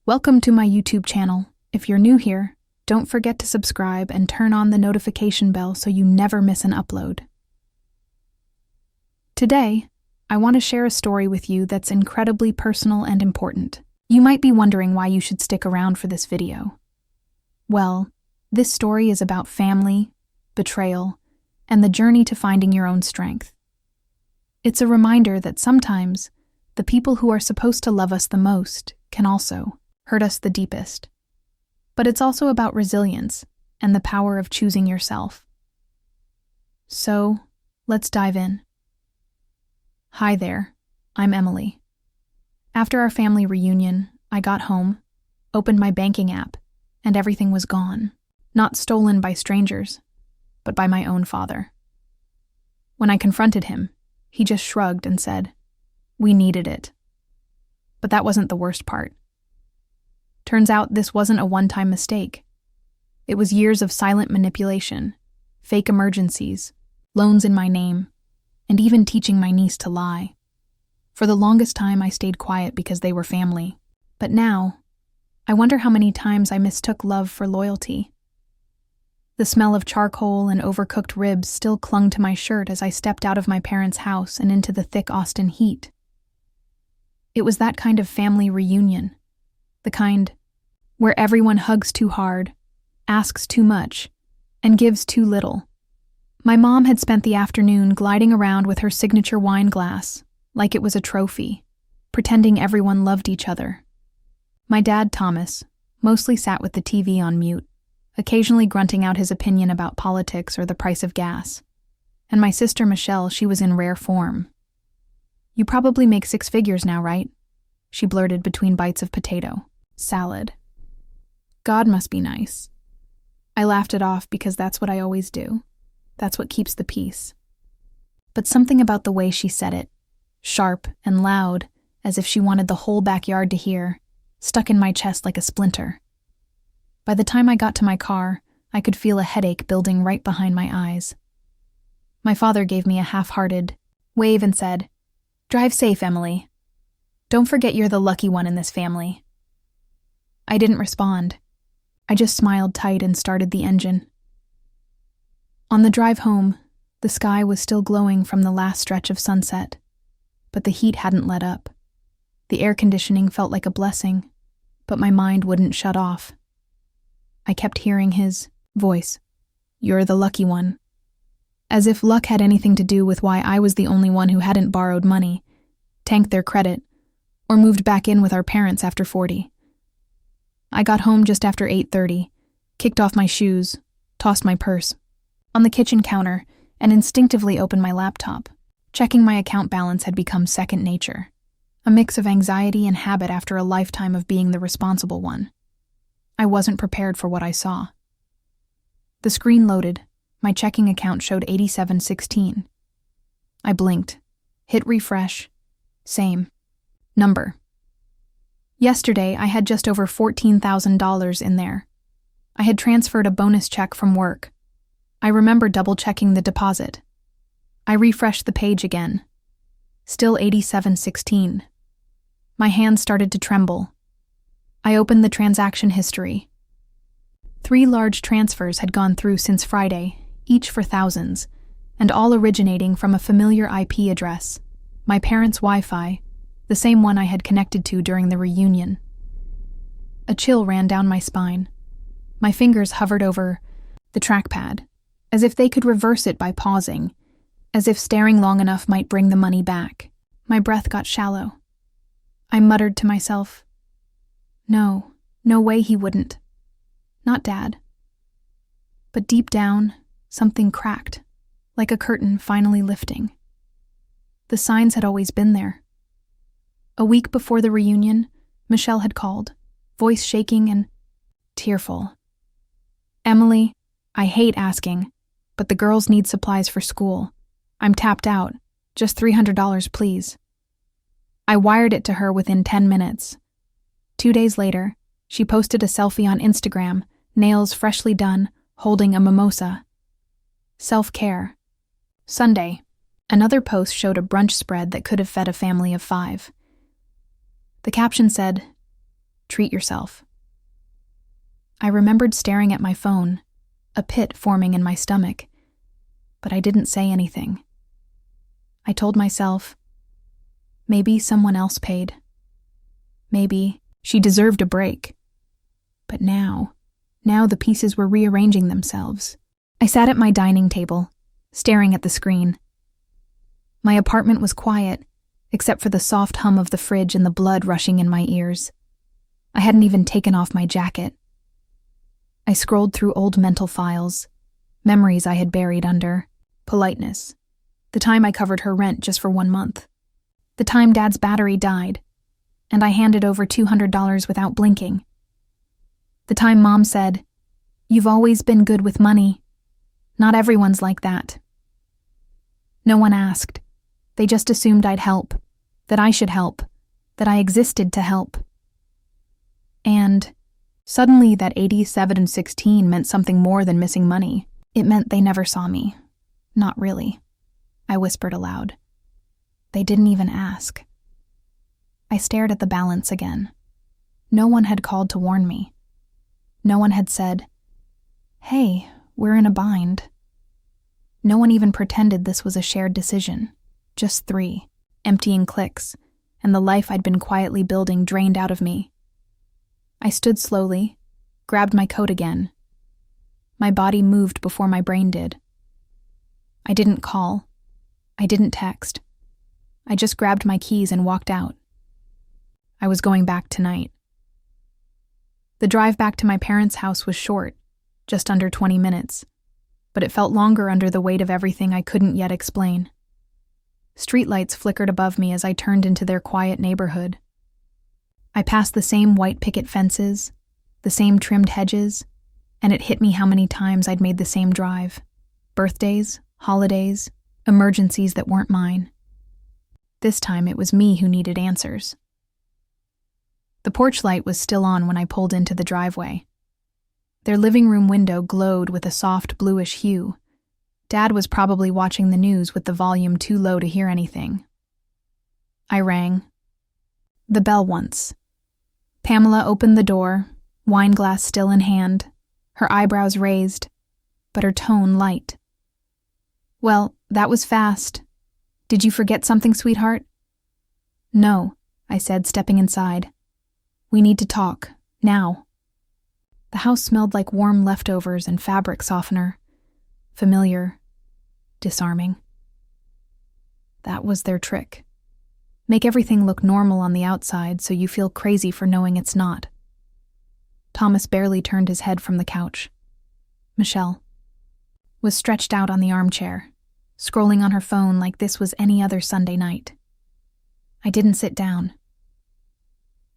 Welcome to my YouTube channel. If you're new here, don't forget to subscribe and turn on the notification bell so you never miss an upload. Today, I want to share a story with you that's incredibly personal and important. You might be wondering why you should stick around for this video. Well, this story is about family, betrayal, and the journey to finding your own strength. It's a reminder that sometimes the people who are supposed to love us the most can also hurt us the deepest. But it's also about resilience and the power of choosing yourself. So, let's dive in. Hi there, I'm Emily. After our family reunion, I got home, opened my banking app, and everything was gone. Not stolen by strangers, but by my own father. When I confronted him, he just shrugged and said, "We needed it." But that wasn't the worst part. Turns out this wasn't a one-time mistake. It was years of silent manipulation, fake emergencies, loans in my name, and even teaching my niece to lie. For the longest time, I stayed quiet because they were family. But now, I wonder how many times I mistook love for loyalty. The smell of charcoal and overcooked ribs still clung to my shirt as I stepped out of my parents' house and into the thick Austin heat. It was that kind of family reunion, the kind where everyone hugs too hard, asks too much, and gives too little. My mom had spent the afternoon gliding around with her signature wine glass, like it was a trophy, pretending everyone loved each other. My dad, Thomas, mostly sat with the TV on mute, occasionally grunting out his opinion about politics or the price of gas. And my sister, Michelle, she was in rare form. "You probably make 6 figures now, right?" she blurted between bites of potato salad. God must be nice. I laughed it off because that's what I always do. That's what keeps the peace. But something about the way she said it, sharp and loud, as if she wanted the whole backyard to hear, stuck in my chest like a splinter. By the time I got to my car, I could feel a headache building right behind my eyes. My father gave me a half-hearted wave and said, "Drive safe, Emily. Don't forget you're the lucky one in this family." I didn't respond. I just smiled tight and started the engine. On the drive home, the sky was still glowing from the last stretch of sunset, but the heat hadn't let up. The air conditioning felt like a blessing, but my mind wouldn't shut off. I kept hearing his voice, "You're the lucky one," as if luck had anything to do with why I was the only one who hadn't borrowed money, tanked their credit, or moved back in with our parents after 40. I got home just after 8:30, kicked off my shoes, tossed my purse on the kitchen counter, and instinctively opened my laptop. Checking my account balance had become second nature, a mix of anxiety and habit after a lifetime of being the responsible one. I wasn't prepared for what I saw. The screen loaded. My checking account showed $87.16. I blinked, hit refresh. Same number. Yesterday, I had just over $14,000 in there. I had transferred a bonus check from work. I remember double-checking the deposit. I refreshed the page again. Still $87.16. My hands started to tremble. I opened the transaction history. 3 large transfers had gone through since Friday, each for thousands, and all originating from a familiar IP address, my parents' Wi-Fi, the same one I had connected to during the reunion. A chill ran down my spine. My fingers hovered over the trackpad, as if they could reverse it by pausing, as if staring long enough might bring the money back. My breath got shallow. I muttered to myself, "No way he wouldn't. Not Dad." But deep down, something cracked, like a curtain finally lifting. The signs had always been there. A week before the reunion, Michelle had called, voice shaking and tearful. "Emily, I hate asking, but the girls need supplies for school. I'm tapped out. Just $300, please." I wired it to her within 10 minutes. 2 days later, she posted a selfie on Instagram, nails freshly done, holding a mimosa. Self-care. Sunday, another post showed a brunch spread that could have fed a family of 5. The caption said, Treat yourself. I remembered staring at my phone, a pit forming in my stomach, but I didn't say anything. I told myself, maybe someone else paid. Maybe she deserved a break. But now the pieces were rearranging themselves. I sat at my dining table, staring at the screen. My apartment was quiet, except for the soft hum of the fridge and the blood rushing in my ears. I hadn't even taken off my jacket. I scrolled through old mental files, memories I had buried under politeness, the time I covered her rent just for 1 month, the time Dad's battery died, and I handed over $200 without blinking, the time Mom said, "You've always been good with money. Not everyone's like that." No one asked. They just assumed I'd help, that I should help, that I existed to help. And suddenly that 87 and 16 meant something more than missing money. It meant they never saw me. Not really, I whispered aloud. They didn't even ask. I stared at the balance again. No one had called to warn me. No one had said, "Hey, we're in a bind." No one even pretended this was a shared decision. Just 3, emptying clicks, and the life I'd been quietly building drained out of me. I stood slowly, grabbed my coat again. My body moved before my brain did. I didn't call. I didn't text. I just grabbed my keys and walked out. I was going back tonight. The drive back to my parents' house was short, just under 20 minutes, but it felt longer under the weight of everything I couldn't yet explain. Streetlights flickered above me as I turned into their quiet neighborhood. I passed the same white picket fences, the same trimmed hedges, and it hit me how many times I'd made the same drive. Birthdays, holidays, emergencies that weren't mine. This time it was me who needed answers. The porch light was still on when I pulled into the driveway. Their living room window glowed with a soft bluish hue. Dad was probably watching the news with the volume too low to hear anything. I rang. The bell once. Pamela opened the door, wine glass still in hand, her eyebrows raised, but her tone light. "Well, that was fast. Did you forget something, sweetheart?" "No," I said, stepping inside. "We need to talk, now." The house smelled like warm leftovers and fabric softener. Familiar, disarming. That was their trick. Make everything look normal on the outside so you feel crazy for knowing it's not. Thomas barely turned his head from the couch. Michelle was stretched out on the armchair, scrolling on her phone like this was any other Sunday night. I didn't sit down.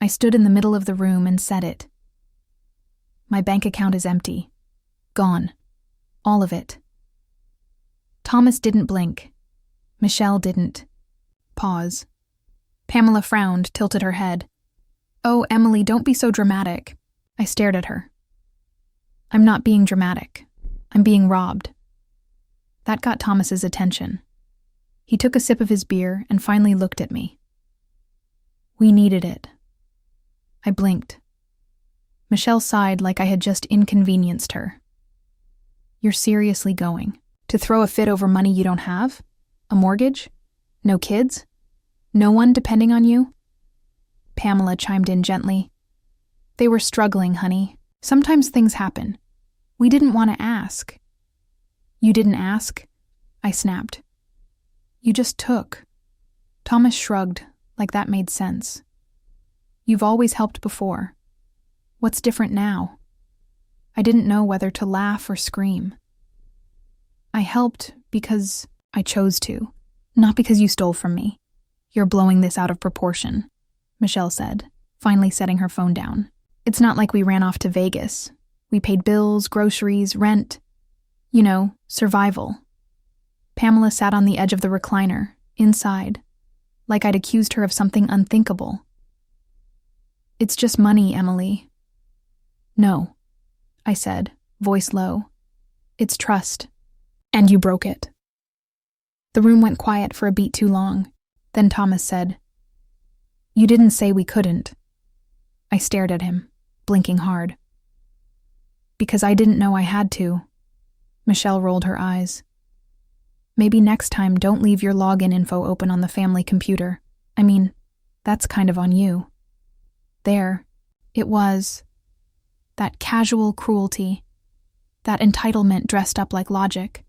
I stood in the middle of the room and said it. My bank account is empty. Gone. All of it. Thomas didn't blink. Michelle didn't. Pause. Pamela frowned, tilted her head. "Oh, Emily, don't be so dramatic." I stared at her. "I'm not being dramatic. I'm being robbed." That got Thomas's attention. He took a sip of his beer and finally looked at me. "We needed it." I blinked. Michelle sighed like I had just inconvenienced her. "You're seriously going to throw a fit over money you don't have? A mortgage? No kids? No one depending on you?" Pamela chimed in gently. "They were struggling, honey. Sometimes things happen. We didn't want to ask." "You didn't ask?" I snapped. "You just took." Thomas shrugged, like that made sense. "You've always helped before. What's different now?" I didn't know whether to laugh or scream. "I helped because I chose to, not because you stole from me. You're blowing this out of proportion," Michelle said, finally setting her phone down. "It's not like we ran off to Vegas. We paid bills, groceries, rent. You know, survival." Pamela sat on the edge of the recliner, inside, like I'd accused her of something unthinkable. "It's just money, Emily." "No," I said, voice low. "It's trust. And you broke it." The room went quiet for a beat too long. Then Thomas said, "You didn't say we couldn't." I stared at him, blinking hard. Because I didn't know I had to. Michelle rolled her eyes. Maybe next time don't leave your login info open on the family computer. I mean, that's kind of on you. There, it was. That casual cruelty. That entitlement dressed up like logic.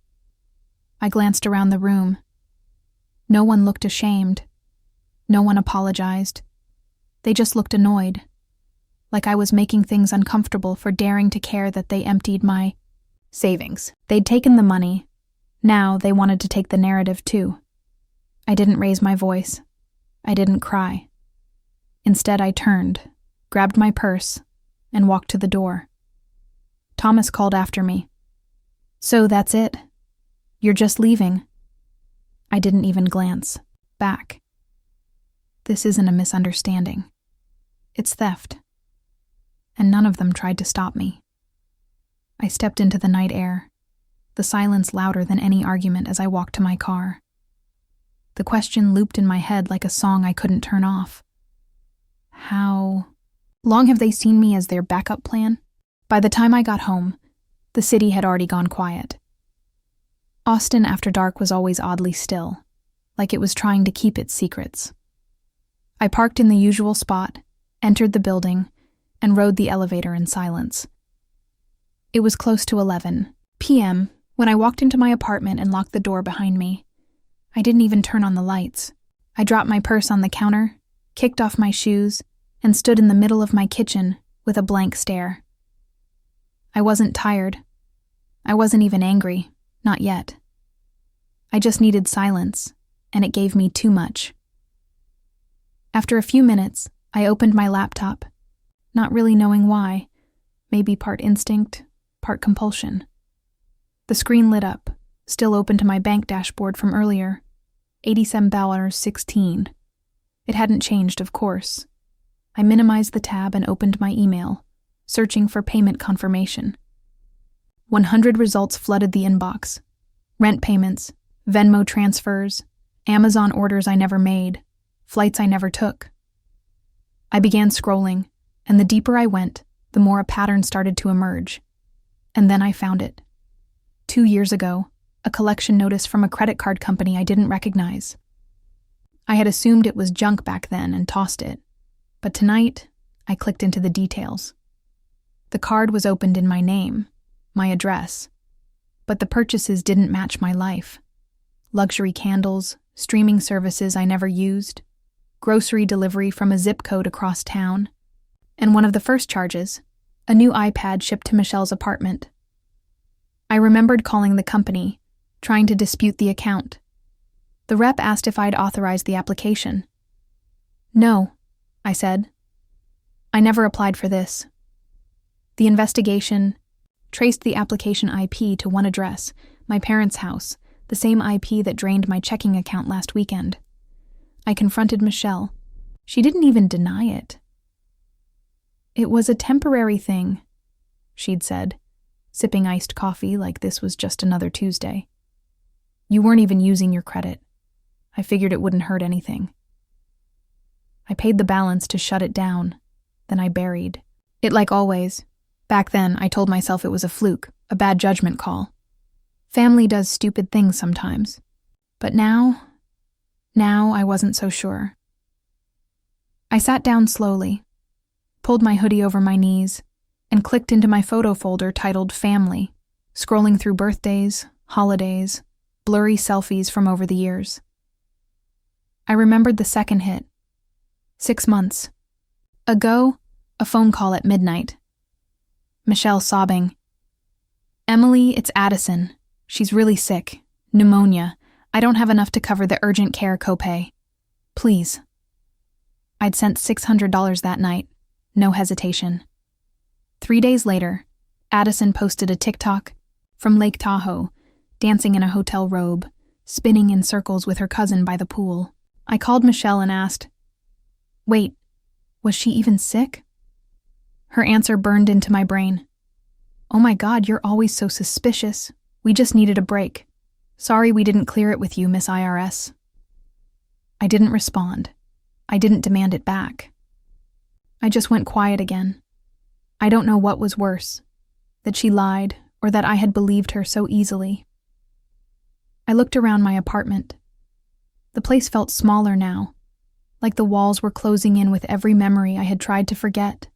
I glanced around the room. No one looked ashamed. No one apologized. They just looked annoyed. Like I was making things uncomfortable for daring to care that they emptied my savings. They'd taken the money. Now they wanted to take the narrative too. I didn't raise my voice. I didn't cry. Instead, I turned, grabbed my purse, and walked to the door. Thomas called after me. So that's it? You're just leaving? I didn't even glance back. This isn't a misunderstanding. It's theft. And none of them tried to stop me. I stepped into the night air, the silence louder than any argument as I walked to my car. The question looped in my head like a song I couldn't turn off. How long have they seen me as their backup plan? By the time I got home, the city had already gone quiet. Austin after dark was always oddly still, like it was trying to keep its secrets. I parked in the usual spot, entered the building, and rode the elevator in silence. It was close to 11 p.m. when I walked into my apartment and locked the door behind me. I didn't even turn on the lights. I dropped my purse on the counter, kicked off my shoes, and stood in the middle of my kitchen with a blank stare. I wasn't tired. I wasn't even angry, not yet. I just needed silence, and it gave me too much. After a few minutes, I opened my laptop, not really knowing why, maybe part instinct, part compulsion. The screen lit up, still open to my bank dashboard from earlier, $87.16. It hadn't changed, of course. I minimized the tab and opened my email, searching for payment confirmation. 100 results flooded the inbox. Rent payments, Venmo transfers, Amazon orders I never made, flights I never took. I began scrolling, and the deeper I went, the more a pattern started to emerge. And then I found it. 2 years ago, a collection notice from a credit card company I didn't recognize. I had assumed it was junk back then and tossed it. But tonight, I clicked into the details. The card was opened in my name, my address, but the purchases didn't match my life. Luxury candles, streaming services I never used, grocery delivery from a zip code across town, and one of the first charges, a new iPad shipped to Michelle's apartment. I remembered calling the company, trying to dispute the account. The rep asked if I'd authorized the application. No, I said. I never applied for this. The investigation traced the application IP to one address, my parents' house, the same IP that drained my checking account last weekend. I confronted Michelle. She didn't even deny it. It was a temporary thing, she'd said, sipping iced coffee like this was just another Tuesday. You weren't even using your credit. I figured it wouldn't hurt anything. I paid the balance to shut it down, then I buried it like always. Back then, I told myself it was a fluke, a bad judgment call. Family does stupid things sometimes. But now I wasn't so sure. I sat down slowly, pulled my hoodie over my knees, and clicked into my photo folder titled Family, scrolling through birthdays, holidays, blurry selfies from over the years. I remembered the second hit. 6 months ago, a phone call at midnight. Michelle sobbing. Emily, it's Addison. She's really sick. Pneumonia. I don't have enough to cover the urgent care copay. Please. I'd sent $600 that night. No hesitation. 3 days later, Addison posted a TikTok from Lake Tahoe, dancing in a hotel robe, spinning in circles with her cousin by the pool. I called Michelle and asked, "Wait, was she even sick?" Her answer burned into my brain. "Oh my God, you're always so suspicious. We just needed a break. Sorry we didn't clear it with you, Miss IRS." I didn't respond. I didn't demand it back. I just went quiet again. I don't know what was worse, that she lied or that I had believed her so easily. I looked around my apartment. The place felt smaller now, like the walls were closing in with every memory I had tried to forget.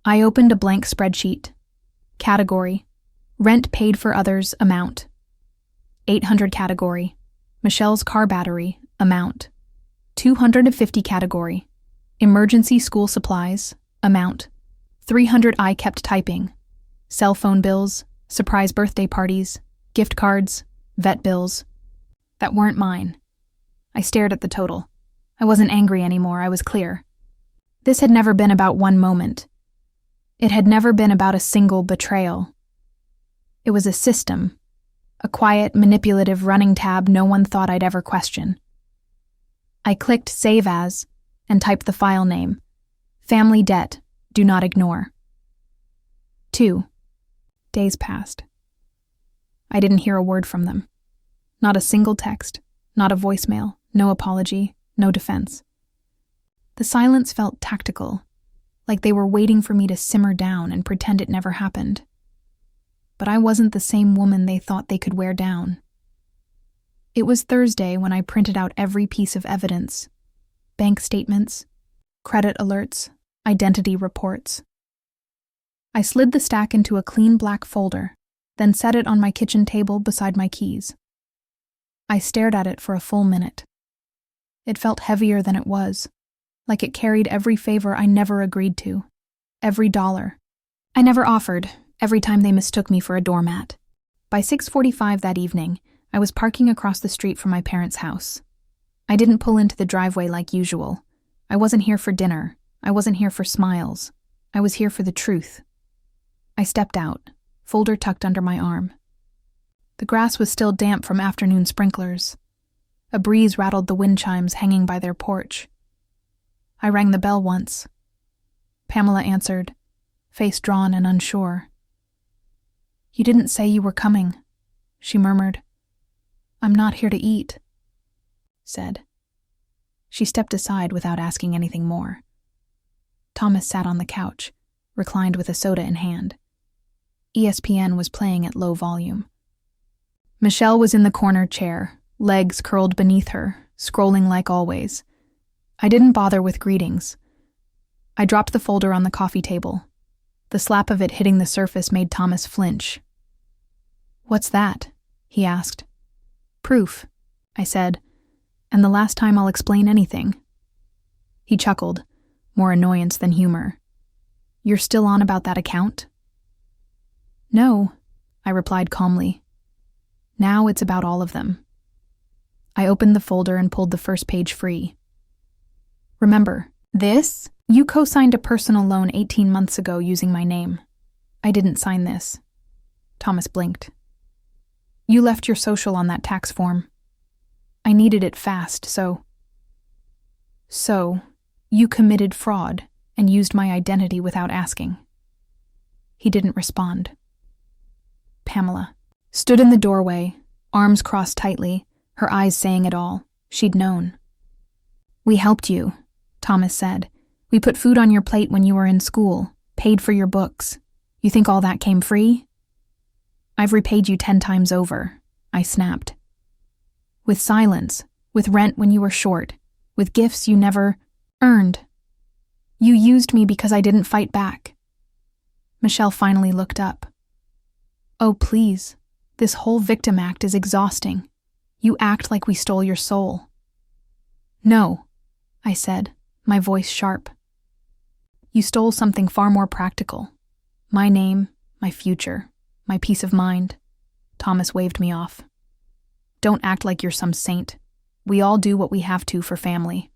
I opened a blank spreadsheet. Category: rent paid for others, amount. 800 category: Michelle's car battery, amount. 250 category: emergency school supplies, amount. 300 I kept typing: cell phone bills, surprise birthday parties, gift cards, vet bills. That weren't mine. I stared at the total. I wasn't angry anymore, I was clear. This had never been about one moment. It had never been about a single betrayal. It was a system, a quiet, manipulative running tab no one thought I'd ever question. I clicked Save As and typed the file name: Family Debt, Do Not Ignore. 2 days passed. I didn't hear a word from them. Not a single text, not a voicemail, no apology, no defense. The silence felt tactical, like they were waiting for me to simmer down and pretend it never happened. But I wasn't the same woman they thought they could wear down. It was Thursday when I printed out every piece of evidence: bank statements, credit alerts, identity reports. I slid the stack into a clean black folder, then set it on my kitchen table beside my keys. I stared at it for a full minute. It felt heavier than it was, like it carried every favor I never agreed to, every dollar I never offered, every time they mistook me for a doormat. By 6:45 that evening, I was parking across the street from my parents' house. I didn't pull into the driveway like usual. I wasn't here for dinner. I wasn't here for smiles. I was here for the truth. I stepped out, folder tucked under my arm. The grass was still damp from afternoon sprinklers. A breeze rattled the wind chimes hanging by their porch. I rang the bell once. Pamela answered, face drawn and unsure. "You didn't say you were coming," she murmured. "I'm not here to eat," said. She stepped aside without asking anything more. Thomas sat on the couch, reclined with a soda in hand. ESPN was playing at low volume. Michelle was in the corner chair, legs curled beneath her, scrolling like always. I didn't bother with greetings. I dropped the folder on the coffee table. The slap of it hitting the surface made Thomas flinch. "What's that?" he asked. "Proof," I said, "and the last time I'll explain anything." He chuckled, more annoyance than humor. "You're still on about that account?" "No," I replied calmly. "Now it's about all of them." I opened the folder and pulled the first page free. "Remember, this? You co-signed a personal loan 18 months ago using my name. I didn't sign this." Thomas blinked. "You left your social on that tax form. I needed it fast, so you committed fraud and used my identity without asking." He didn't respond. Pamela stood in the doorway, arms crossed tightly, her eyes saying it all. She'd known. "We helped you," Thomas said. "We put food on your plate when you were in school, paid for your books. You think all that came free?" "I've repaid you 10 times over," I snapped. "With silence, with rent when you were short, with gifts you never earned. You used me because I didn't fight back." Michelle finally looked up. "Oh, please. This whole victim act is exhausting. You act like we stole your soul." "No," I said, my voice sharp. "You stole something far more practical. My name, my future, my peace of mind." Thomas waved me off. "Don't act like you're some saint. We all do what we have to for family."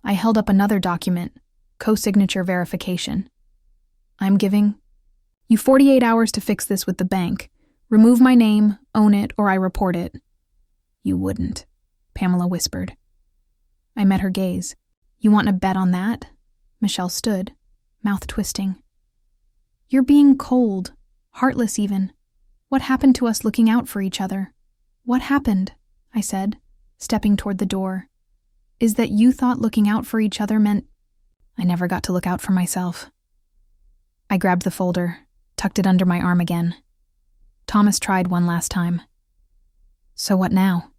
I held up another document, co-signature verification. "I'm giving you 48 hours to fix this with the bank. Remove my name, own it, or I report it." "You wouldn't," Pamela whispered. I met her gaze. "You want a bet on that?" Michelle stood, mouth twisting. "You're being cold, heartless even. What happened to us looking out for each other?" "What happened?" I said, stepping toward the door. "Is that you thought looking out for each other meant..." I never got to look out for myself. I grabbed the folder, tucked it under my arm again. Thomas tried one last time. So what now?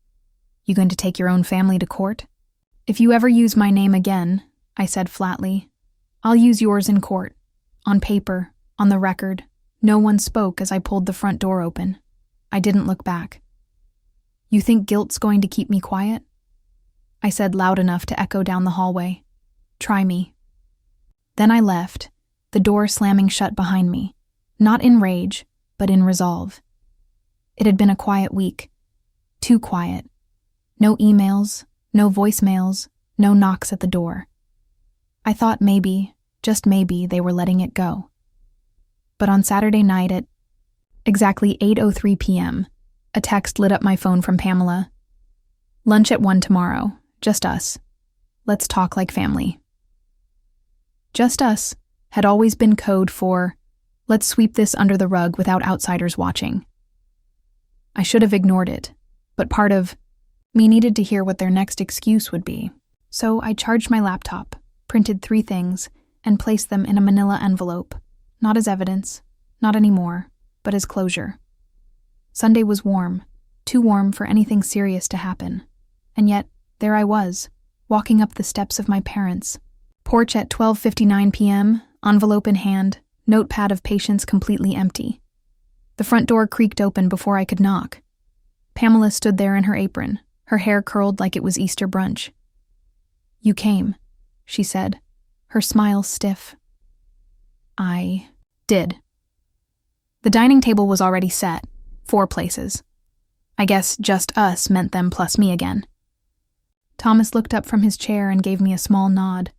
You going to take your own family to court? If you ever use my name again, I said flatly, I'll use yours in court. On paper, on the record. No one spoke as I pulled the front door open. I didn't look back. You think guilt's going to keep me quiet? I said loud enough to echo down the hallway. Try me. Then I left, the door slamming shut behind me, not in rage, but in resolve. It had been a quiet week. Too quiet. No emails, no voicemails, no knocks at the door. I thought maybe, just maybe, they were letting it go. But on Saturday night at exactly 8:03 p.m., a text lit up my phone from Pamela. Lunch at 1 tomorrow. Just us. Let's talk like family. Just us had always been code for, let's sweep this under the rug without outsiders watching. I should have ignored it, but part of me needed to hear what their next excuse would be. So I charged my laptop, printed 3 things, and placed them in a manila envelope, not as evidence, not anymore, but as closure. Sunday was warm, too warm for anything serious to happen, and yet there I was, walking up the steps of my parents' porch at 12:59 p.m., envelope in hand, notepad of patience completely empty. The front door creaked open before I could knock. Pamela stood there in her apron, her hair curled like it was Easter brunch. You came, she said, her smile stiff. I did. The dining table was already set, 4 places. I guess just us meant them plus me again. Thomas looked up from his chair and gave me a small nod,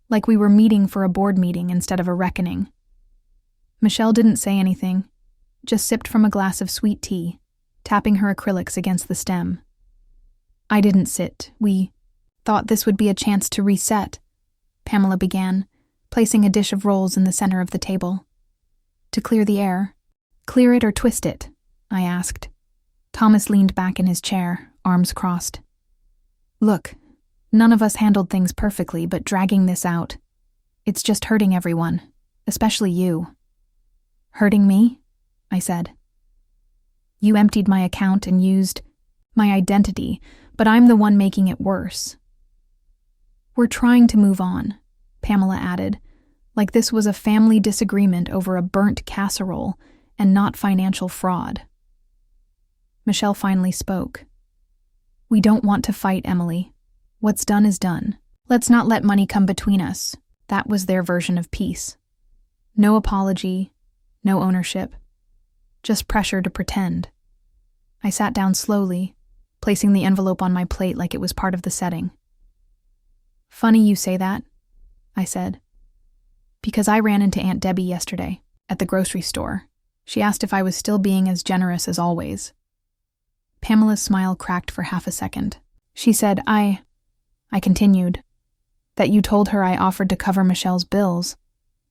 like we were meeting for a board meeting instead of a reckoning. Michelle didn't say anything, just sipped from a glass of sweet tea, tapping her acrylics against the stem. I didn't sit. We thought this would be a chance to reset, Pamela began, placing a dish of rolls in the center of the table. To clear the air. Clear it or twist it? I asked. Thomas leaned back in his chair, arms crossed. Look, none of us handled things perfectly, but dragging this out, it's just hurting everyone, especially you. Hurting me? I said. You emptied my account and used my identity, but I'm the one making it worse. We're trying to move on, Pamela added, like this was a family disagreement over a burnt casserole and not financial fraud. Michelle finally spoke. We don't want to fight, Emily. What's done is done. Let's not let money come between us. That was their version of peace. No apology, no ownership. Just pressure to pretend. I sat down slowly, placing the envelope on my plate like it was part of the setting. Funny you say that, I said. Because I ran into Aunt Debbie yesterday, at the grocery store. She asked if I was still being as generous as always. Pamela's smile cracked for half a second. She said, I continued, that you told her I offered to cover Michelle's bills,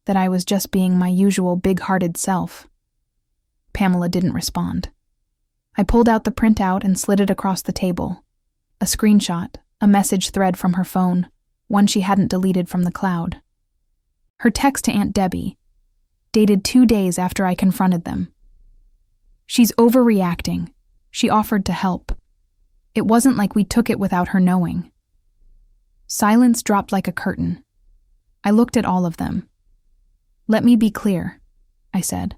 that I was just being my usual big-hearted self. Pamela didn't respond. I pulled out the printout and slid it across the table. A screenshot, a message thread from her phone, one she hadn't deleted from the cloud. Her text to Aunt Debbie, dated 2 days after I confronted them. She's overreacting. She offered to help. It wasn't like we took it without her knowing. Silence dropped like a curtain. I looked at all of them. Let me be clear, I said.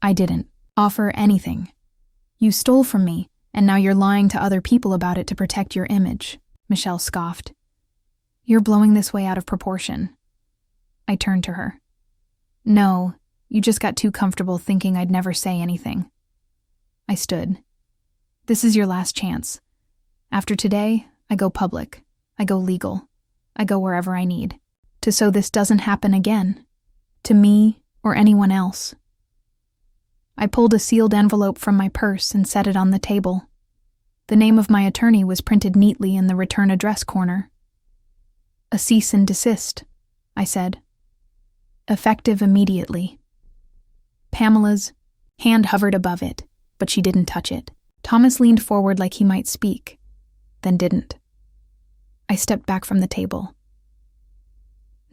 I didn't offer anything. You stole from me, and now you're lying to other people about it to protect your image, Michelle scoffed. You're blowing this way out of proportion. I turned to her. No, you just got too comfortable thinking I'd never say anything. I stood. This is your last chance. After today, I go public. I go legal. I go wherever I need. So this doesn't happen again. To me or anyone else. I pulled a sealed envelope from my purse and set it on the table. The name of my attorney was printed neatly in the return address corner. A cease and desist, I said. Effective immediately. Pamela's hand hovered above it, but she didn't touch it. Thomas leaned forward like he might speak, then didn't. I stepped back from the table.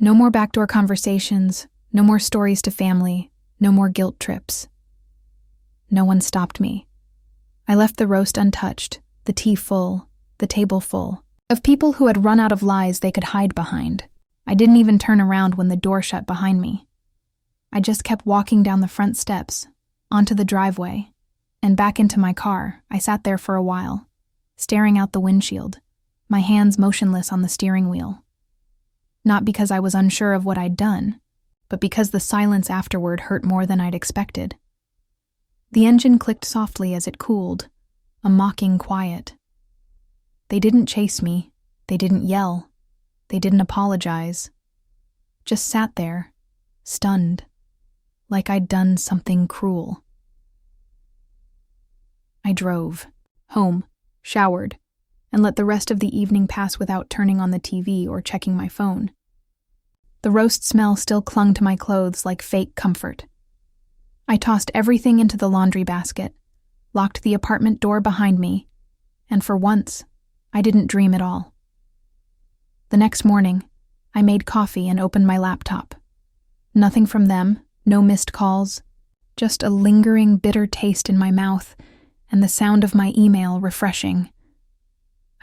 No more backdoor conversations, no more stories to family, no more guilt trips. No one stopped me. I left the roast untouched, the tea full, the table full, of people who had run out of lies they could hide behind. I didn't even turn around when the door shut behind me. I just kept walking down the front steps, onto the driveway, and back into my car. I sat there for a while, staring out the windshield, my hands motionless on the steering wheel. Not because I was unsure of what I'd done, but because the silence afterward hurt more than I'd expected. The engine clicked softly as it cooled, a mocking quiet. They didn't chase me, they didn't yell, they didn't apologize. Just sat there, stunned, like I'd done something cruel. I drove, home, showered, and let the rest of the evening pass without turning on the TV or checking my phone. The roast smell still clung to my clothes like fake comfort. I tossed everything into the laundry basket, locked the apartment door behind me, and for once, I didn't dream at all. The next morning, I made coffee and opened my laptop. Nothing from them, no missed calls, just a lingering bitter taste in my mouth and the sound of my email refreshing.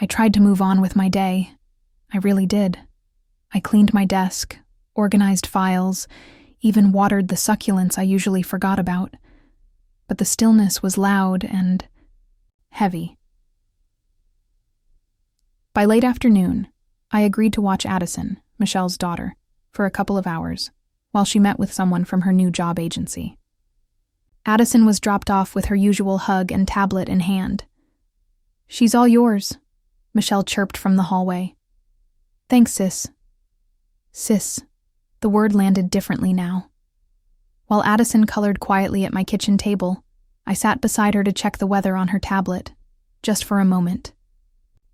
I tried to move on with my day. I really did. I cleaned my desk, organized files, even watered the succulents I usually forgot about. But the stillness was loud and heavy. By late afternoon, I agreed to watch Addison, Michelle's daughter, for a couple of hours, while she met with someone from her new job agency. Addison was dropped off with her usual hug and tablet in hand. "She's all yours," Michelle chirped from the hallway. "Thanks, sis." Sis. The word landed differently now. While Addison colored quietly at my kitchen table, I sat beside her to check the weather on her tablet, just for a moment.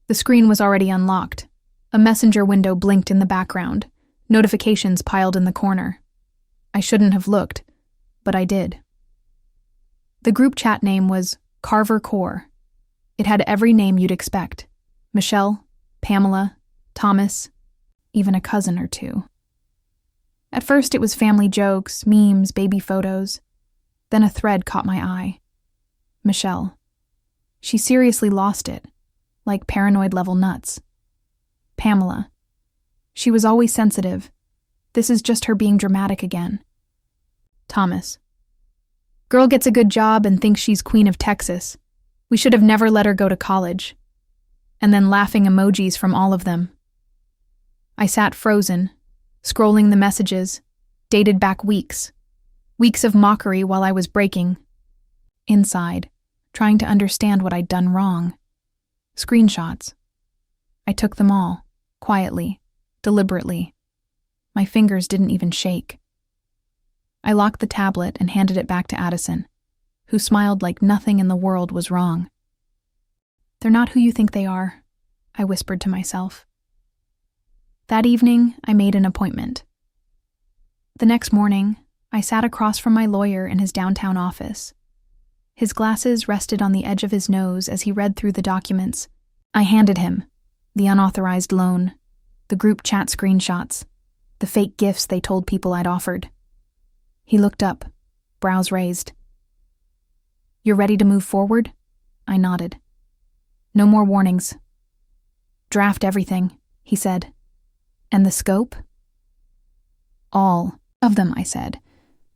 The screen was already unlocked. A messenger window blinked in the background, notifications piled in the corner. I shouldn't have looked, but I did. The group chat name was Carver Core. It had every name you'd expect: Michelle, Pamela, Thomas, even a cousin or two. At first it was family jokes, memes, baby photos. Then a thread caught my eye. Michelle. She seriously lost it, like paranoid-level nuts. Pamela. She was always sensitive. This is just her being dramatic again. Thomas. Girl gets a good job and thinks she's Queen of Texas. We should have never let her go to college. And then laughing emojis from all of them. I sat frozen, scrolling the messages, dated back weeks. Weeks of mockery while I was breaking. Inside, trying to understand what I'd done wrong. Screenshots. I took them all, quietly, deliberately. My fingers didn't even shake. I locked the tablet and handed it back to Addison, who smiled like nothing in the world was wrong. "They're not who you think they are," I whispered to myself. That evening, I made an appointment. The next morning, I sat across from my lawyer in his downtown office. His glasses rested on the edge of his nose as he read through the documents. I handed him the unauthorized loan, the group chat screenshots, the fake gifts they told people I'd offered. He looked up, brows raised. "You're ready to move forward?" I nodded. "No more warnings." "Draft everything," he said. "And the scope?" "All of them," I said.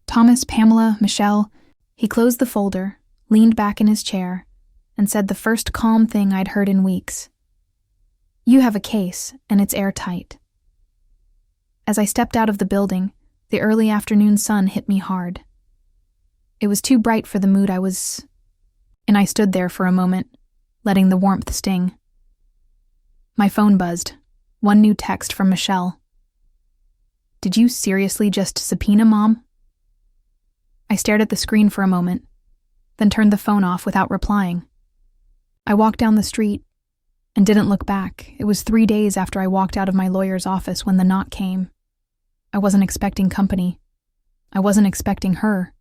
"Thomas, Pamela, Michelle." He closed the folder, leaned back in his chair, and said the first calm thing I'd heard in weeks. "You have a case, and it's airtight." As I stepped out of the building, the early afternoon sun hit me hard. It was too bright for the mood I was in. I stood there for a moment, letting the warmth sting. My phone buzzed. One new text from Michelle. "Did you seriously just subpoena Mom?" I stared at the screen for a moment, then turned the phone off without replying. I walked down the street and didn't look back. It was 3 days after I walked out of my lawyer's office when the knock came. I wasn't expecting company. I wasn't expecting her.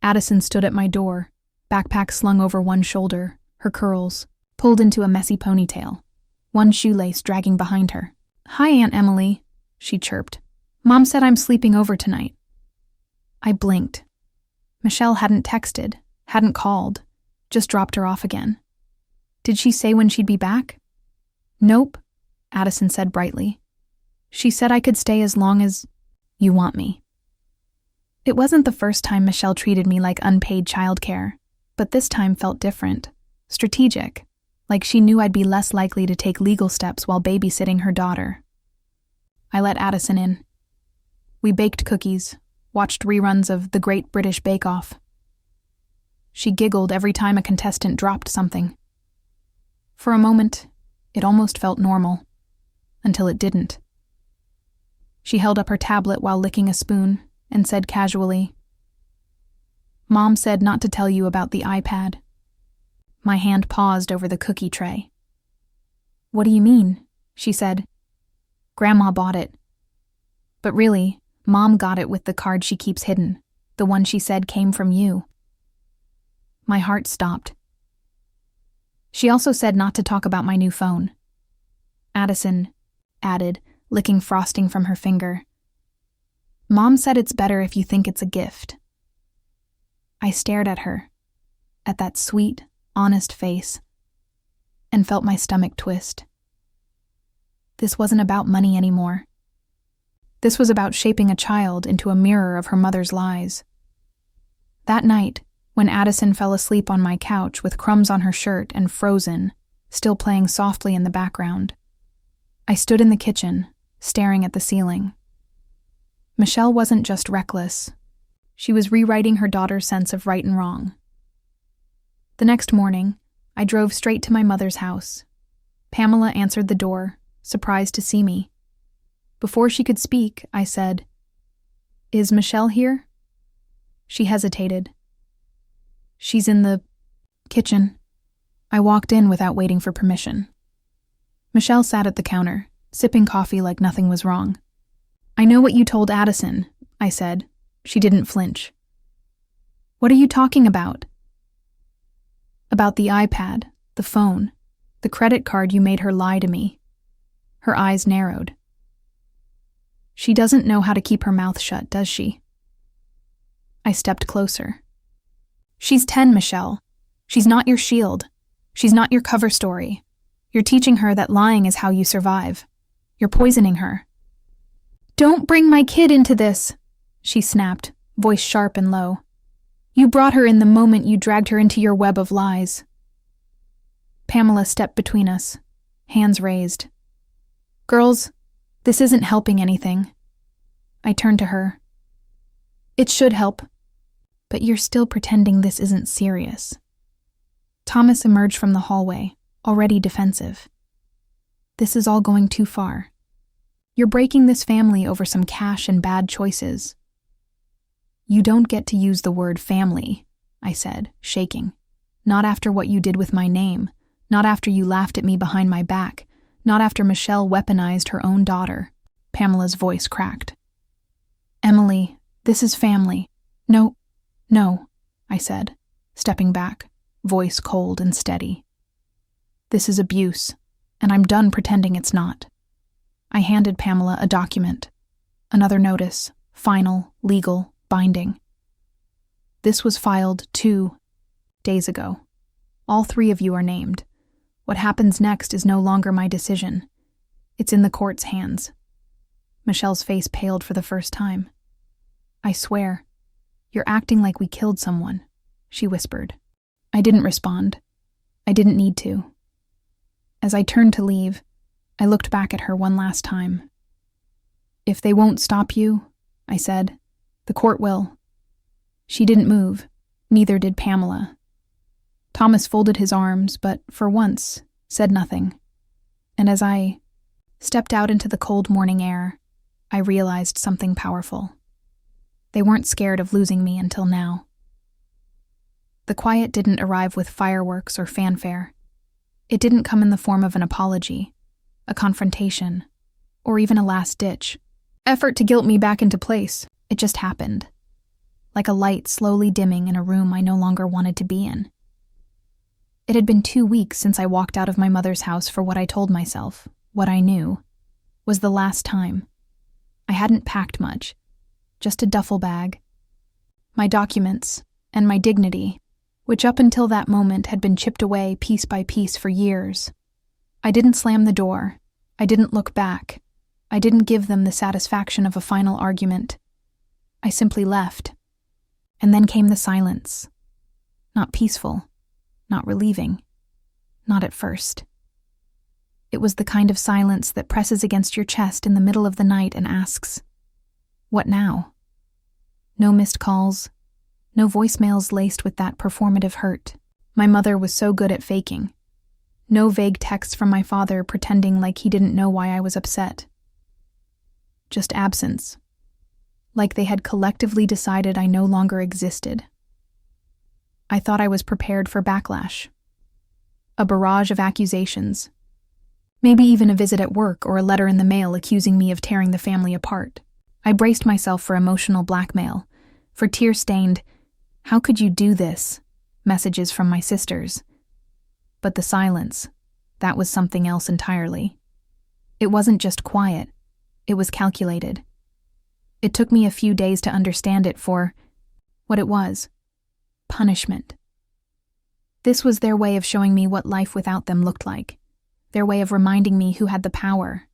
Addison stood at my door, backpack slung over one shoulder, her curls pulled into a messy ponytail, one shoelace dragging behind her. "Hi, Aunt Emily," she chirped, Mom said I'm sleeping over tonight. I blinked. Michelle hadn't texted, hadn't called, just dropped her off again. Did she say when she'd be back? Nope, Addison said brightly. She said I could stay as long as you want me. It wasn't the first time Michelle treated me like unpaid childcare, but this time felt different, strategic, like she knew I'd be less likely to take legal steps while babysitting her daughter. I let Addison in. We baked cookies, watched reruns of The Great British Bake Off. She giggled every time a contestant dropped something. For a moment, it almost felt normal, until it didn't. She held up her tablet while licking a spoon and said casually, "Mom said not to tell you about the iPad." My hand paused over the cookie tray. "What do you mean?" she said. "Grandma bought it." But really, Mom got it with the card she keeps hidden, the one she said came from you. My heart stopped. She also said not to talk about my new phone. Addison added, licking frosting from her finger. "Mom said it's better if you think it's a gift." I stared at her, at that sweet, honest face, and felt my stomach twist. This wasn't about money anymore. This was about shaping a child into a mirror of her mother's lies. That night, when Addison fell asleep on my couch with crumbs on her shirt and Frozen, still playing softly in the background, I stood in the kitchen, staring at the ceiling. Michelle wasn't just reckless. She was rewriting her daughter's sense of right and wrong. The next morning, I drove straight to my mother's house. Pamela answered the door, surprised to see me. Before she could speak, I said, "Is Michelle here?" She hesitated. "She's in the kitchen." I walked in without waiting for permission. Michelle sat at the counter, sipping coffee like nothing was wrong. "I know what you told Addison," I said. She didn't flinch. "What are you talking about?" "About the iPad, the phone, the credit card you made her lie to me." Her eyes narrowed. "She doesn't know how to keep her mouth shut, does she?" I stepped closer. "She's 10, Michelle. She's not your shield. She's not your cover story. You're teaching her that lying is how you survive. You're poisoning her." "Don't bring my kid into this," she snapped, voice sharp and low. "You brought her in the moment you dragged her into your web of lies." Pamela stepped between us, hands raised. "Girls, this isn't helping anything." I turned to her. "It should help, but you're still pretending this isn't serious." Thomas emerged from the hallway, already defensive. "This is all going too far. You're breaking this family over some cash and bad choices." "You don't get to use the word family," I said, shaking. "Not after what you did with my name, not after you laughed at me behind my back, not after Michelle weaponized her own daughter." Pamela's voice cracked. "Emily, this is family." No, I said, stepping back, voice cold and steady. "This is abuse, and I'm done pretending it's not." I handed Pamela a document. Another notice, final, legal, binding. "This was filed 2 days ago. All 3 of you are named. What happens next is no longer my decision. It's in the court's hands." Michelle's face paled for the first time. "I swear, you're acting like we killed someone," she whispered. I didn't respond. I didn't need to. As I turned to leave, I looked back at her one last time. "If they won't stop you," I said, "the court will." She didn't move, neither did Pamela. Thomas folded his arms, but for once, said nothing. And as I stepped out into the cold morning air, I realized something powerful. They weren't scared of losing me until now. The quiet didn't arrive with fireworks or fanfare. It didn't come in the form of an apology, a confrontation, or even a last-ditch effort to guilt me back into place. It just happened, like a light slowly dimming in a room I no longer wanted to be in. It had been 2 weeks since I walked out of my mother's house for what I told myself, what I knew, was the last time. I hadn't packed much, just a duffel bag, my documents, and my dignity, which up until that moment had been chipped away piece by piece for years. I didn't slam the door. I didn't look back. I didn't give them the satisfaction of a final argument. I simply left. And then came the silence. Not peaceful, not relieving, not at first. It was the kind of silence that presses against your chest in the middle of the night and asks, "What now?" No missed calls, no voicemails laced with that performative hurt my mother was so good at faking. No vague texts from my father pretending like he didn't know why I was upset. Just absence. Like they had collectively decided I no longer existed. I thought I was prepared for backlash. A barrage of accusations. Maybe even a visit at work or a letter in the mail accusing me of tearing the family apart. I braced myself for emotional blackmail, for tear-stained, "How could you do this?" messages from my sisters. But the silence, that was something else entirely. It wasn't just quiet, it was calculated. It took me a few days to understand it for what it was: punishment. This was their way of showing me what life without them looked like, their way of reminding me who had the power.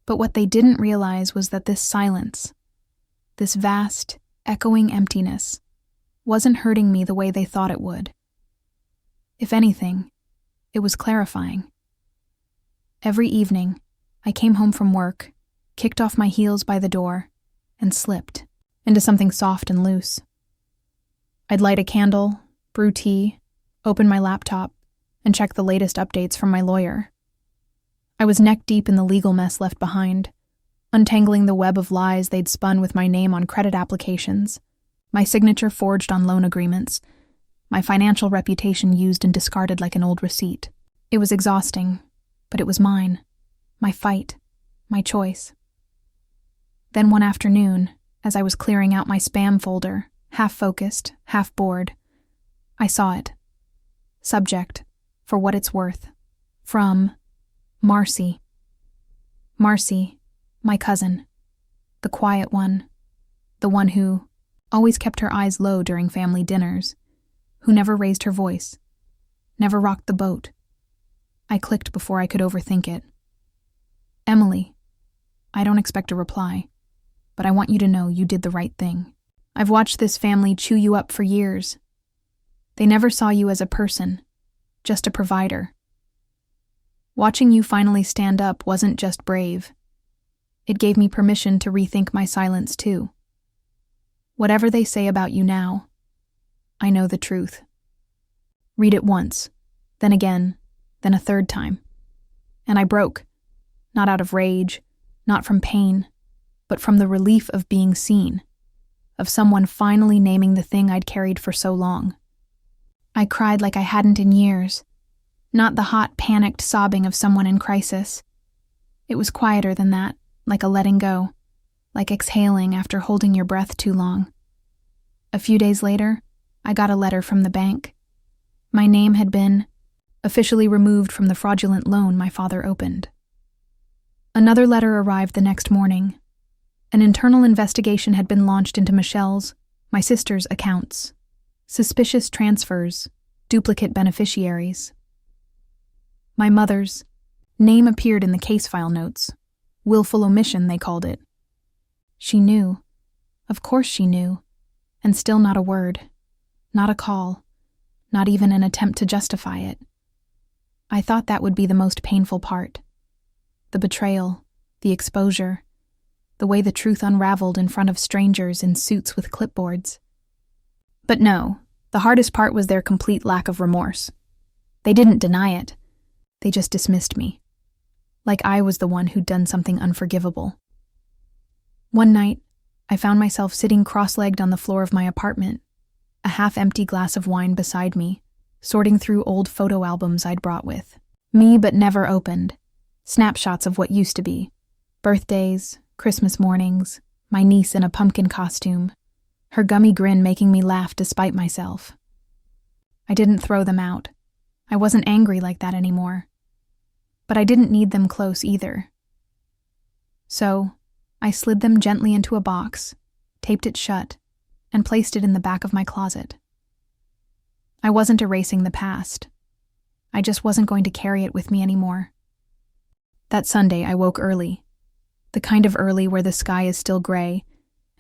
But what they didn't realize was that this silence, this vast, echoing emptiness, wasn't hurting me the way they thought it would. If anything, it was clarifying. Every evening, I came home from work, kicked off my heels by the door, and slipped into something soft and loose. I'd light a candle, brew tea, open my laptop, and check the latest updates from my lawyer. I was neck-deep in the legal mess left behind, untangling the web of lies they'd spun with my name on credit applications, my signature forged on loan agreements, my financial reputation used and discarded like an old receipt. It was exhausting, but it was mine, my fight, my choice. Then one afternoon, as I was clearing out my spam folder, half focused, half bored, I saw it. Subject, for what it's worth, from Marcy. Marcy, my cousin, the quiet one, the one who always kept her eyes low during family dinners, who never raised her voice, never rocked the boat. I clicked before I could overthink it. "Emily, I don't expect a reply, but I want you to know you did the right thing. I've watched this family chew you up for years. They never saw you as a person, just a provider. Watching you finally stand up wasn't just brave. It gave me permission to rethink my silence too. Whatever they say about you now, I know the truth." Read it once, then again, then a third time. And I broke, not out of rage, not from pain, but from the relief of being seen, of someone finally naming the thing I'd carried for so long. I cried like I hadn't in years, not the hot, panicked sobbing of someone in crisis. It was quieter than that, like a letting go, like exhaling after holding your breath too long. A few days later, I got a letter from the bank. My name had been officially removed from the fraudulent loan my father opened. Another letter arrived the next morning. An internal investigation had been launched into Michelle's, my sister's, accounts. Suspicious transfers, duplicate beneficiaries. My mother's name appeared in the case file notes. Willful omission, they called it. She knew. Of course she knew. And still not a word. Not a call. Not even an attempt to justify it. I thought that would be the most painful part. The betrayal, the exposure, the way the truth unraveled in front of strangers in suits with clipboards. But no, the hardest part was their complete lack of remorse. They didn't deny it. They just dismissed me. Like I was the one who'd done something unforgivable. One night, I found myself sitting cross-legged on the floor of my apartment, a half-empty glass of wine beside me, sorting through old photo albums I'd brought with. Me but never opened. Snapshots of what used to be. Birthdays, Christmas mornings, my niece in a pumpkin costume, her gummy grin making me laugh despite myself. I didn't throw them out. I wasn't angry like that anymore. But I didn't need them close either. So, I slid them gently into a box, taped it shut, and placed it in the back of my closet. I wasn't erasing the past. I just wasn't going to carry it with me anymore. That Sunday, I woke early. The kind of early where the sky is still gray,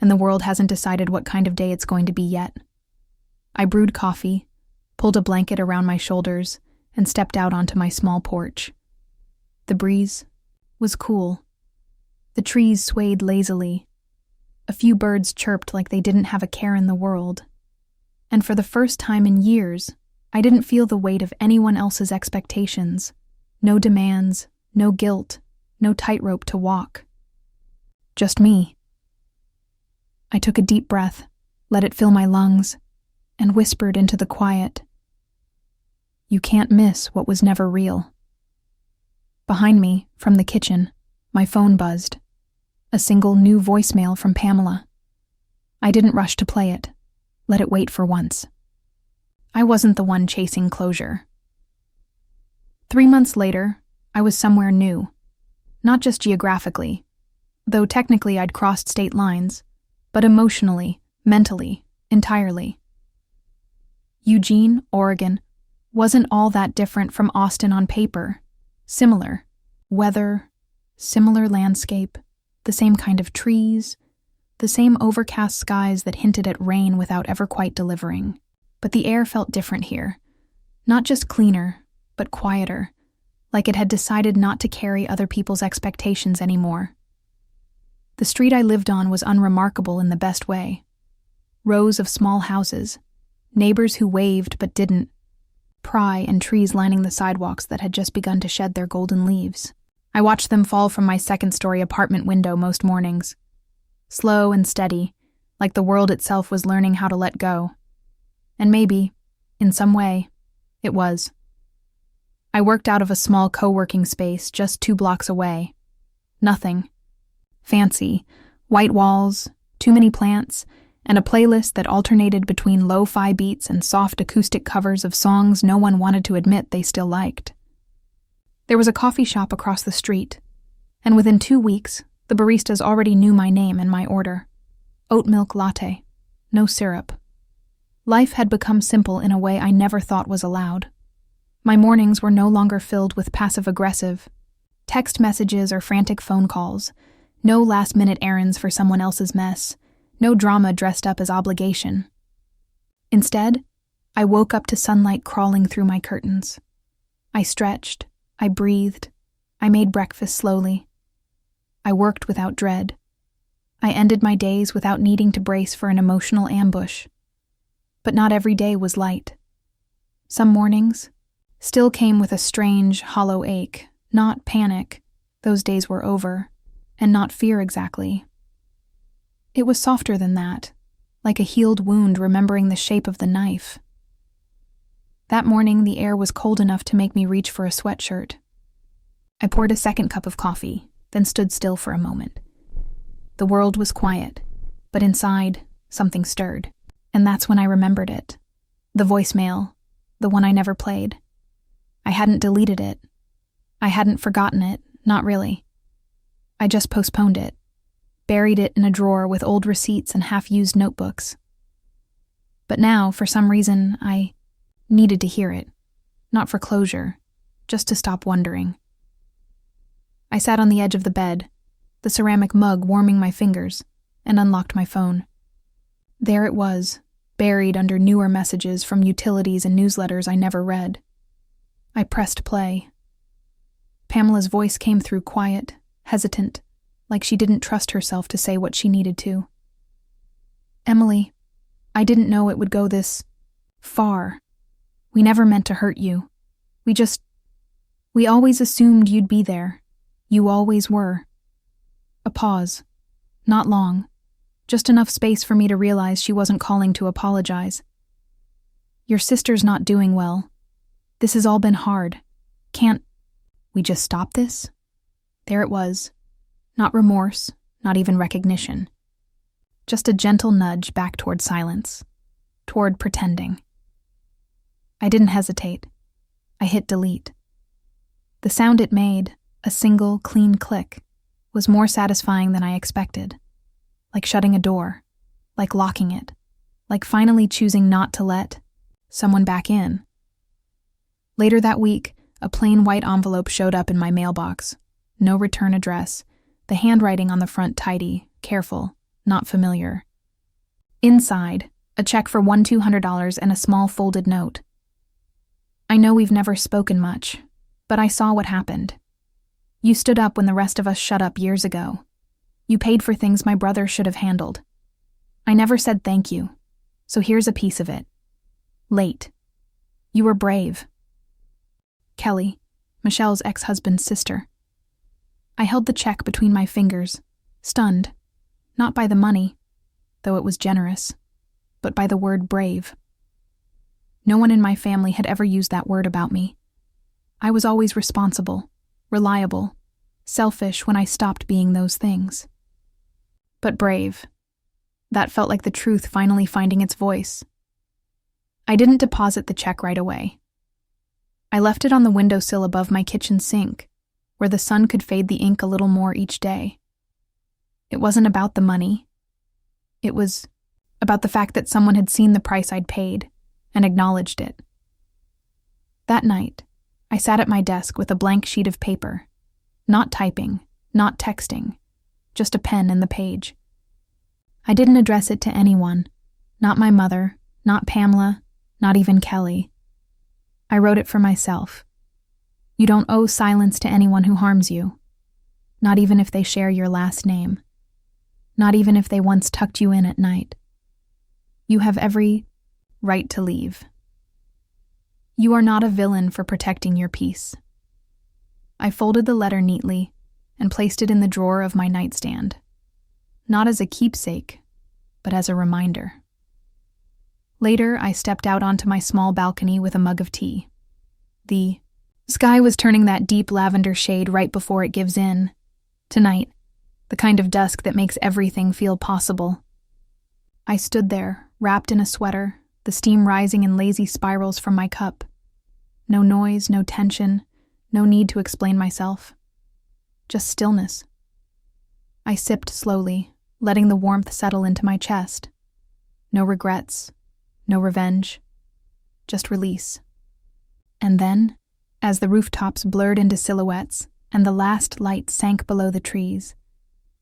and the world hasn't decided what kind of day it's going to be yet. I brewed coffee, pulled a blanket around my shoulders, and stepped out onto my small porch. The breeze was cool. The trees swayed lazily. A few birds chirped like they didn't have a care in the world. And for the first time in years, I didn't feel the weight of anyone else's expectations. No demands, no guilt, no tightrope to walk. Just me. I took a deep breath, let it fill my lungs, and whispered into the quiet. You can't miss what was never real. Behind me, from the kitchen, my phone buzzed. A single new voicemail from Pamela. I didn't rush to play it. Let it wait for once. I wasn't the one chasing closure. 3 months later, I was somewhere new. Not just geographically, though technically I'd crossed state lines, but emotionally, mentally, entirely. Eugene, Oregon, wasn't all that different from Austin on paper. Similar. Weather, similar landscape, the same kind of trees, the same overcast skies that hinted at rain without ever quite delivering. But the air felt different here. Not just cleaner, but quieter, like it had decided not to carry other people's expectations anymore. The street I lived on was unremarkable in the best way. Rows of small houses, neighbors who waved but didn't, pry and trees lining the sidewalks that had just begun to shed their golden leaves. I watched them fall from my second-story apartment window most mornings. Slow and steady, like the world itself was learning how to let go. And maybe, in some way, it was. I worked out of a small co-working space just 2 blocks away. Nothing. Fancy, white walls, too many plants, and a playlist that alternated between lo-fi beats and soft acoustic covers of songs no one wanted to admit they still liked. There was a coffee shop across the street, and within 2 weeks, the baristas already knew my name and my order. Oat milk latte, no syrup. Life had become simple in a way I never thought was allowed. My mornings were no longer filled with passive-aggressive text messages or frantic phone calls, no last-minute errands for someone else's mess, no drama dressed up as obligation. Instead, I woke up to sunlight crawling through my curtains. I stretched, I breathed, I made breakfast slowly. I worked without dread. I ended my days without needing to brace for an emotional ambush. But not every day was light. Some mornings still came with a strange, hollow ache, not panic, those days were over, and not fear exactly. It was softer than that, like a healed wound remembering the shape of the knife. That morning, the air was cold enough to make me reach for a sweatshirt. I poured a second cup of coffee, then stood still for a moment. The world was quiet, but inside, something stirred. And that's when I remembered it. The voicemail, the one I never played. I hadn't deleted it. I hadn't forgotten it, not really. I just postponed it, buried it in a drawer with old receipts and half-used notebooks. But now, for some reason, I needed to hear it. Not for closure, just to stop wondering. I sat on the edge of the bed, the ceramic mug warming my fingers, and unlocked my phone. There it was, buried under newer messages from utilities and newsletters I never read. I pressed play. Pamela's voice came through quiet, hesitant, like she didn't trust herself to say what she needed to. Emily, I didn't know it would go this far. We never meant to hurt you. We always assumed you'd be there. You always were. A pause. Not long. Just enough space for me to realize she wasn't calling to apologize. Your sister's not doing well. This has all been hard. Can't we just stop this? There it was. Not remorse, not even recognition. Just a gentle nudge back toward silence, toward pretending. I didn't hesitate. I hit delete. The sound it made, a single, clean click, was more satisfying than I expected. Like shutting a door, like locking it, like finally choosing not to let someone back in. Later that week, a plain white envelope showed up in my mailbox. No return address, the handwriting on the front tidy, careful, not familiar. Inside, a check for $200 and a small folded note. I know we've never spoken much, but I saw what happened. You stood up when the rest of us shut up years ago. You paid for things my brother should have handled. I never said thank you, so here's a piece of it. Late. You were brave. Kelly, Michelle's ex-husband's sister. I held the check between my fingers, stunned, not by the money, though it was generous, but by the word brave. No one in my family had ever used that word about me. I was always responsible, reliable, selfish when I stopped being those things. But brave. That felt like the truth finally finding its voice. I didn't deposit the check right away. I left it on the windowsill above my kitchen sink, where the sun could fade the ink a little more each day. It wasn't about the money. It was about the fact that someone had seen the price I'd paid and acknowledged it. That night, I sat at my desk with a blank sheet of paper, not typing, not texting, just a pen and the page. I didn't address it to anyone, not my mother, not Pamela, not even Kelly. I wrote it for myself. You don't owe silence to anyone who harms you, not even if they share your last name, not even if they once tucked you in at night. You have every right to leave. You are not a villain for protecting your peace. I folded the letter neatly and placed it in the drawer of my nightstand, not as a keepsake, but as a reminder. Later, I stepped out onto my small balcony with a mug of tea. The sky was turning that deep lavender shade right before it gives in. Tonight, the kind of dusk that makes everything feel possible. I stood there, wrapped in a sweater, the steam rising in lazy spirals from my cup. No noise, no tension, no need to explain myself. Just stillness. I sipped slowly, letting the warmth settle into my chest. No regrets. No revenge, just release. And then, as the rooftops blurred into silhouettes and the last light sank below the trees,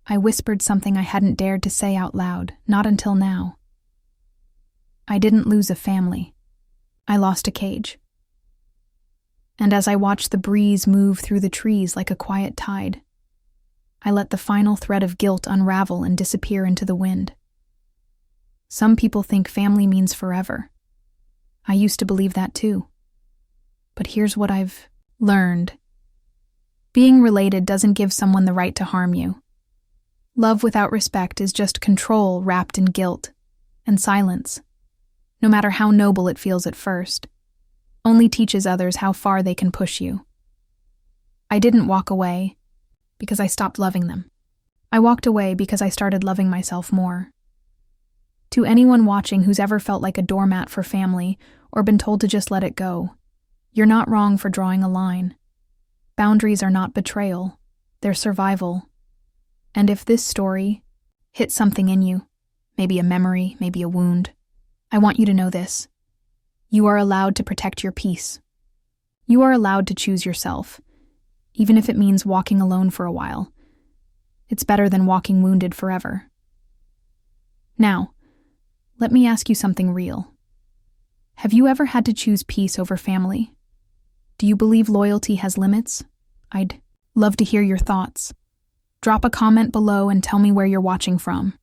I whispered something I hadn't dared to say out loud, not until now. I didn't lose a family. I lost a cage. And as I watched the breeze move through the trees like a quiet tide, I let the final thread of guilt unravel and disappear into the wind. Some people think family means forever. I used to believe that too. But here's what I've learned. Being related doesn't give someone the right to harm you. Love without respect is just control wrapped in guilt and silence, no matter how noble it feels at first, only teaches others how far they can push you. I didn't walk away because I stopped loving them. I walked away because I started loving myself more. To anyone watching who's ever felt like a doormat for family or been told to just let it go, you're not wrong for drawing a line. Boundaries are not betrayal, they're survival. And if this story hit something in you, maybe a memory, maybe a wound, I want you to know this. You are allowed to protect your peace. You are allowed to choose yourself, even if it means walking alone for a while. It's better than walking wounded forever. Now, let me ask you something real. Have you ever had to choose peace over family? Do you believe loyalty has limits? I'd love to hear your thoughts. Drop a comment below and tell me where you're watching from.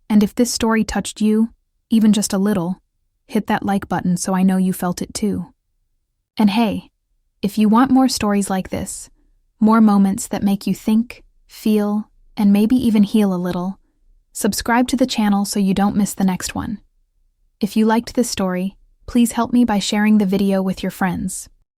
And if this story touched you, even just a little, hit that like button so I know you felt it too. And hey, if you want more stories like this, more moments that make you think, feel, and maybe even heal a little, subscribe to the channel so you don't miss the next one. If you liked this story, please help me by sharing the video with your friends.